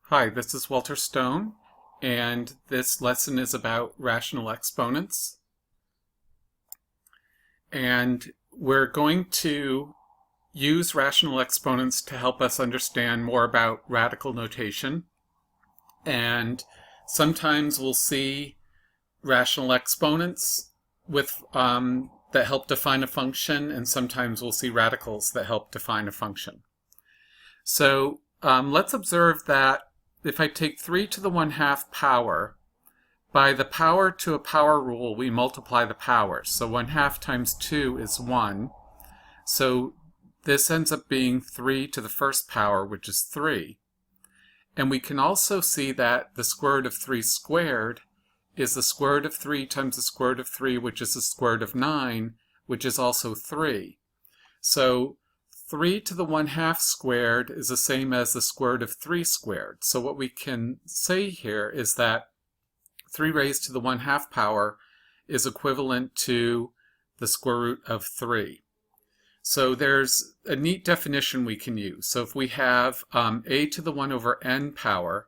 Hi, this is Walter Stone, and this lesson is about rational exponents. And we're going to use rational exponents to help us understand more about radical notation. And sometimes we'll see rational exponents with that help define a function, and sometimes we'll see radicals that help define a function. So let's observe that if I take 3 to the 1/2 power, by the power to a power rule, we multiply the powers. So 1/2 times 2 is 1. So this ends up being 3 to the first power, which is 3. And we can also see that the square root of 3 squared is the square root of 3 times the square root of 3, which is the square root of 9, which is also 3. So 3 to the 1/2 squared is the same as the square root of 3 squared. So what we can say here is that 3 raised to the 1/2 power is equivalent to the square root of 3. So there's a neat definition we can use. So if we have a to the 1 over n power,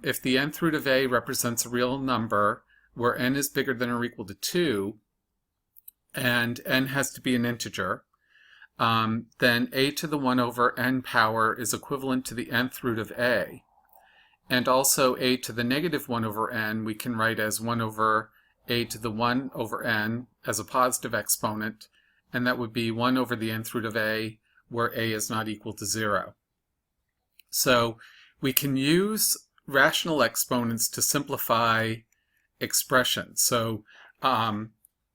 if the nth root of a represents a real number where n is bigger than or equal to 2, and n has to be an integer, then a to the 1 over n power is equivalent to the nth root of a. And also a to the negative 1 over n we can write as 1 over a to the 1 over n as a positive exponent, and that would be 1 over the nth root of a, where a is not equal to 0. So we can use rational exponents to simplify expressions. So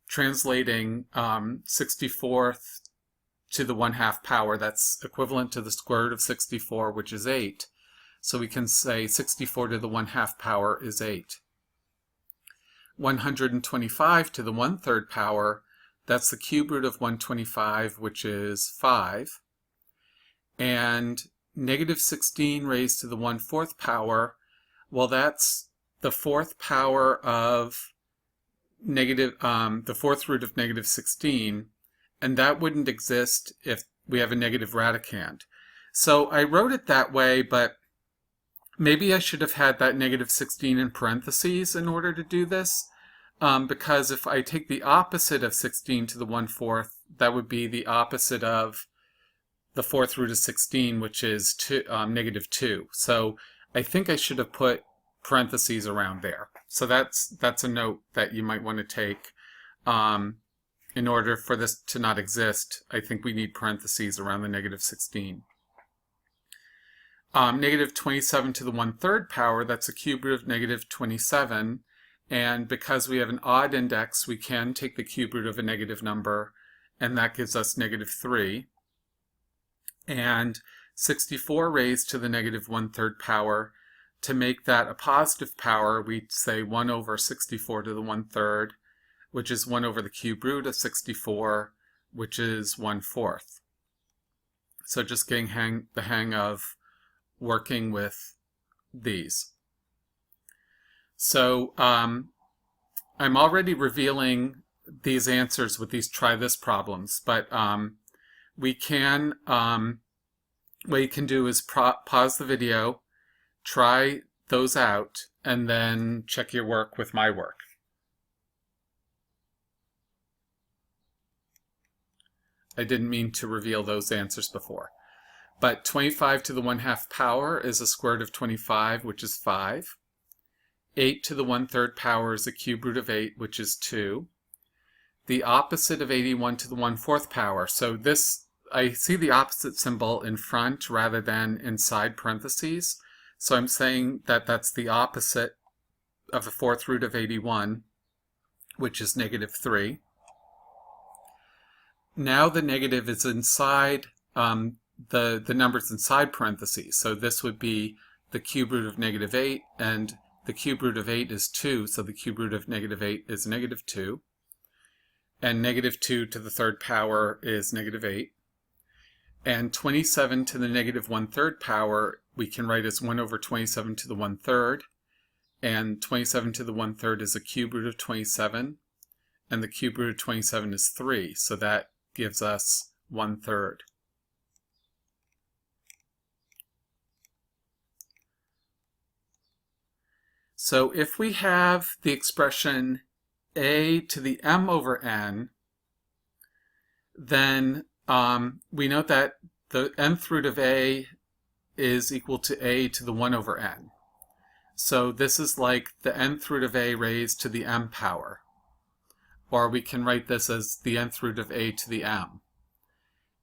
translating 64th to the 1/2 power, that's equivalent to the square root of 64, which is 8. So we can say 64 to the 1/2 power is 8. 125 to the 1/3 power, that's the cube root of 125, which is 5. And negative 16 raised to the 1/4 power, well, that's the 4th power of the 4th root of negative 16. And that wouldn't exist if we have a negative radicand. So I wrote it that way, but maybe I should have had that negative 16 in parentheses in order to do this, because if I take the opposite of 16 to the 1/4, that would be the opposite of the 4th root of 16, which is negative 2. So I think I should have put parentheses around there. So that's a note that you might want to take. In order for this to not exist, I think we need parentheses around the negative 16. Negative 27 to the 1/3 power, that's a cube root of negative 27. And because we have an odd index, we can take the cube root of a negative number, and that gives us negative 3. And 64 raised to the negative 1/3 power, to make that a positive power, we'd say 1 over 64 to the 1/3, which is 1 over the cube root of 64, which is 1/4. So just getting the hang of working with these. So I'm already revealing these answers with these try this problems, but what you can do is pause the video, try those out, and then check your work with my work. I didn't mean to reveal those answers before. But 25 to the 1/2 power is a square root of 25, which is 5. 8 to the 1/3 power is a cube root of 8, which is 2. The opposite of 81 to the 1/4 power. So this, I see the opposite symbol in front rather than inside parentheses. So I'm saying that that's the opposite of the 4th root of 81, which is negative 3. Now the negative is inside the numbers inside parentheses. So this would be the cube root of negative 8, and the cube root of 8 is 2, so the cube root of negative 8 is negative 2. And negative 2 to the 3rd power is negative 8. And 27 to the negative 1/3 power, we can write as 1 over 27 to the 1/3. And 27 to the 1/3 is a cube root of 27. And the cube root of 27 is 3, so that gives us 1/3. So if we have the expression a to the m over n, then we note that the nth root of a is equal to a to the 1 over n. So this is like the nth root of a raised to the m power. Or we can write this as the nth root of a to the m.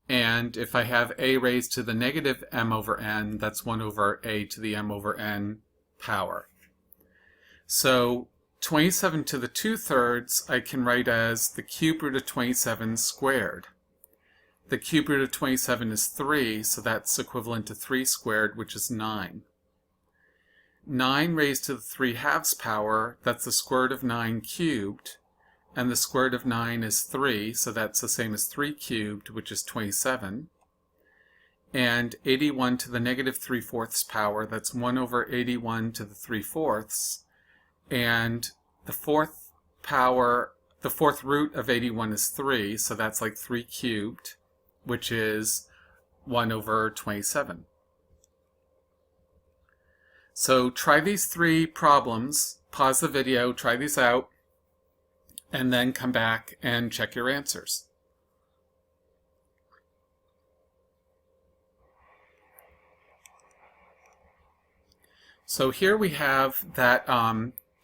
And if I have a raised to the negative m over n, that's 1 over a to the m over n power. So 27 to the 2/3 I can write as the cube root of 27 squared. The cube root of 27 is 3, so that's equivalent to 3 squared, which is 9. 9 raised to the 3/2 power, that's the square root of 9 cubed. And the square root of 9 is 3, so that's the same as 3 cubed, which is 27. And 81 to the negative 3/4 power, that's 1 over 81 to the 3/4. And the fourth root of 81 is 3, so that's like 3 cubed, which is 1 over 27. So try these 3 problems, pause the video, try these out, and then come back and check your answers. So here we have that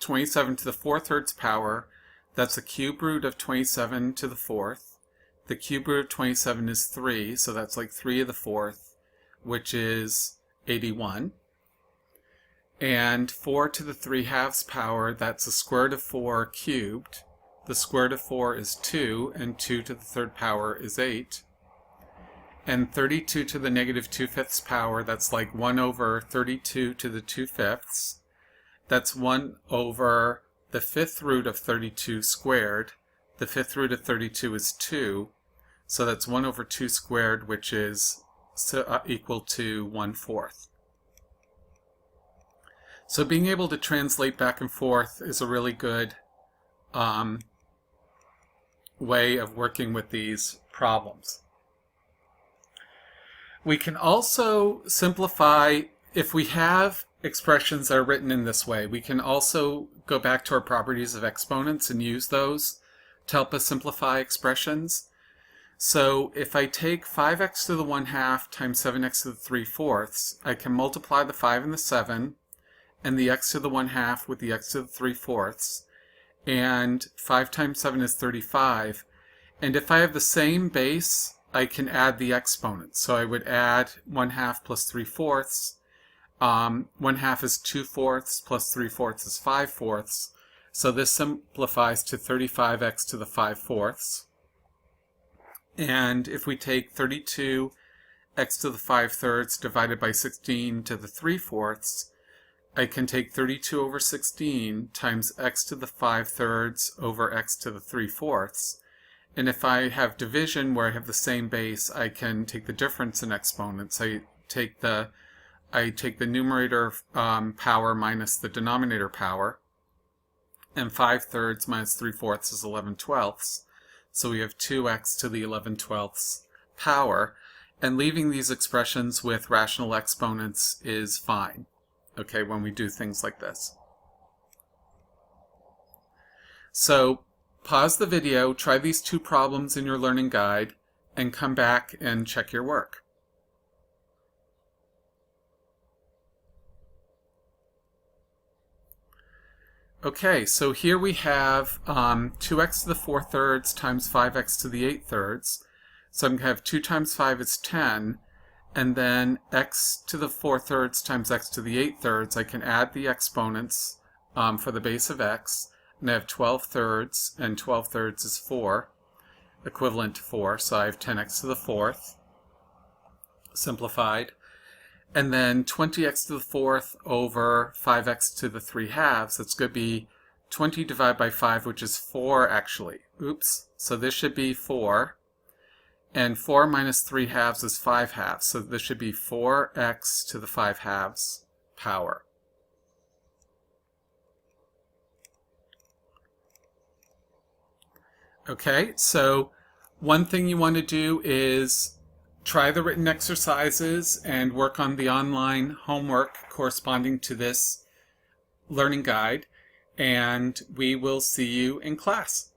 27 to the 4/3 power, that's the cube root of 27 to the 4th. The cube root of 27 is 3, so that's like 3 to the 4th, which is 81. And 4 to the 3/2 power, that's the square root of 4 cubed. The square root of 4 is 2, and 2 to the 3rd power is 8. And 32 to the negative 2/5 power, that's like 1 over 32 to the 2/5. That's 1 over the 5th root of 32 squared. The 5th root of 32 is 2, so that's 1 over 2 squared, which is equal to 1/4. So being able to translate back and forth is a really good way of working with these problems. We can also simplify, if we have expressions that are written in this way, we can also go back to our properties of exponents and use those to help us simplify expressions. So if I take 5x to the 1/2 times 7x to the 3/4, I can multiply the 5 and the 7 and the x to the 1/2 with the x to the 3/4, and 5 times 7 is 35. And if I have the same base, I can add the exponents. So I would add 1/2 plus 3/4. 1/2 is 2/4 plus 3/4 is 5/4. So this simplifies to 35x to the 5/4. And if we take 32x to the 5/3 divided by 16 to the 3/4, I can take 32 over 16 times x to the 5/3 over x to the 3/4. And if I have division where I have the same base, I can take the difference in exponents. I take the numerator power minus the denominator power, and 5/3 minus 3/4 is 11/12. So we have 2x to the 11/12 power, and leaving these expressions with rational exponents is fine, okay, when we do things like this. So pause the video, try these 2 problems in your learning guide, and come back and check your work. Okay, so here we have 2x to the 4/3 times 5x to the 8/3. So I'm going to have 2 times 5 is 10, and then x to the 4/3 times x to the 8/3. I can add the exponents for the base of x, and I have 12/3, and 12/3 is 4, equivalent to 4, so I have 10x to the 4th, simplified. And then 20x to the 4th over 5x to the 3/2, that's going to be 20 divided by 5, which is 4 actually. Oops, so this should be 4. And 4 minus 3/2 is 5/2, so this should be 4x to the 5/2 power. Okay, so one thing you want to do is try the written exercises and work on the online homework corresponding to this learning guide, and we will see you in class.